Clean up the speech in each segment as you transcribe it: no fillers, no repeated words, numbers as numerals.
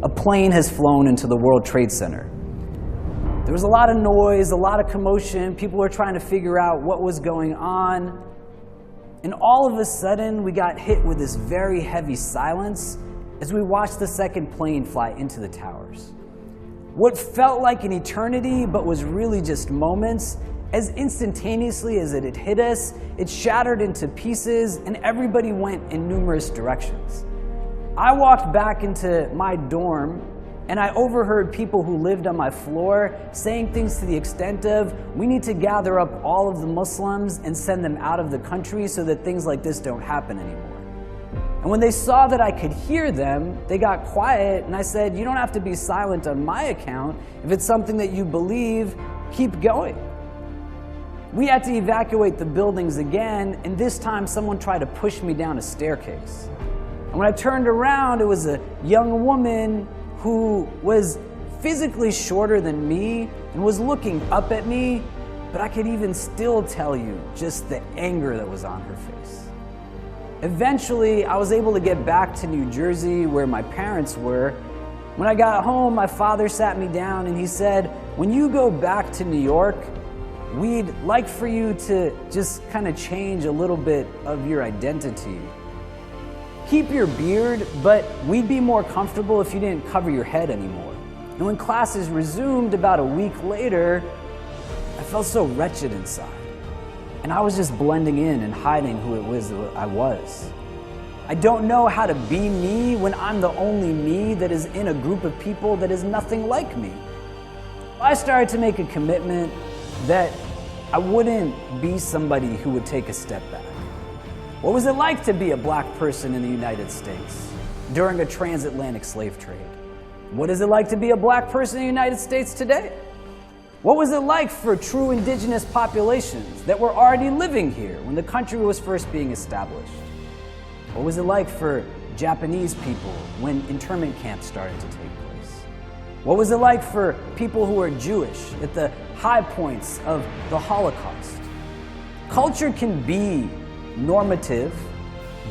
a plane has flown into the World Trade Center. There was a lot of noise, a lot of commotion. People were trying to figure out what was going on. And all of a sudden, we got hit with this very heavy silence as we watched the second plane fly into the towers. What felt like an eternity, but was really just moments, as instantaneously as it had hit us, it shattered into pieces and everybody went in numerous directions. I walked back into my dorm and I overheard people who lived on my floor saying things to the extent of, we need to gather up all of the Muslims and send them out of the country so that things like this don't happen anymore. And when they saw that I could hear them, they got quiet and I said, you don't have to be silent on my account. If it's something that you believe, keep going. We had to evacuate the buildings again, and this time someone tried to push me down a staircase. And when I turned around, it was a young woman who was physically shorter than me and was looking up at me, but I could even still tell you just the anger that was on her face. Eventually, I was able to get back to New Jersey where my parents were. When I got home, my father sat me down and he said, when you go back to New York, we'd like for you to just kind of change a little bit of your identity. Keep your beard, but we'd be more comfortable if you didn't cover your head anymore. And when classes resumed about a week later, I felt so wretched inside. And I was just blending in and hiding who it was that I was. I don't know how to be me when I'm the only me that is in a group of people that is nothing like me. I started to make a commitment that I wouldn't be somebody who would take a step back. What was it like to be a black person in the United States during a transatlantic slave trade? What is it like to be a black person in the United States today? What was it like for true indigenous populations that were already living here when the country was first being established? What was it like for Japanese people when internment camps started to take place? What was it like for people who are Jewish at the high points of the Holocaust? Culture can be normative,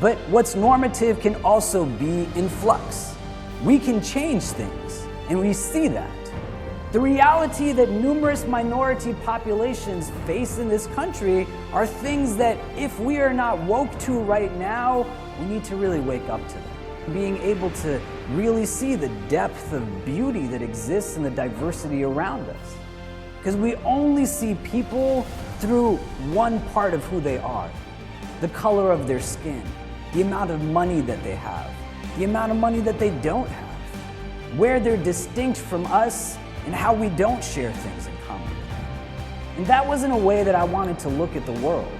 but what's normative can also be in flux. We can change things, and we see that. The reality that numerous minority populations face in this country are things that if we are not woke to right now, we need to really wake up to them. Being able to really see the depth of beauty that exists in the diversity around us. Because we only see people through one part of who they are. The color of their skin, the amount of money that they have, the amount of money that they don't have, where they're distinct from us, and how we don't share things in common. And that wasn't a way that I wanted to look at the world.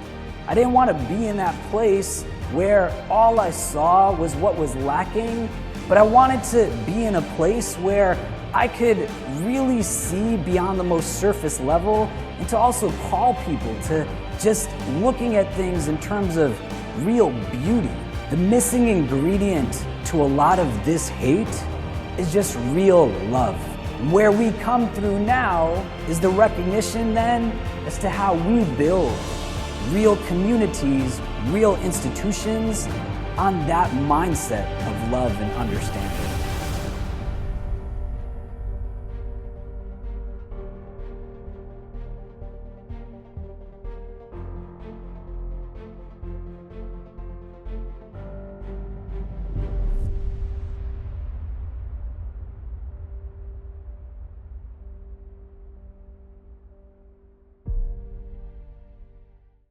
I didn't want to be in that place where all I saw was what was lacking, but I wanted to be in a place where I could really see beyond the most surface level and to also call people to just looking at things in terms of real beauty. The missing ingredient to a lot of this hate is just real love. Where we come through now is the recognition then as to how we build real communities, real institutions on that mindset of love and understanding.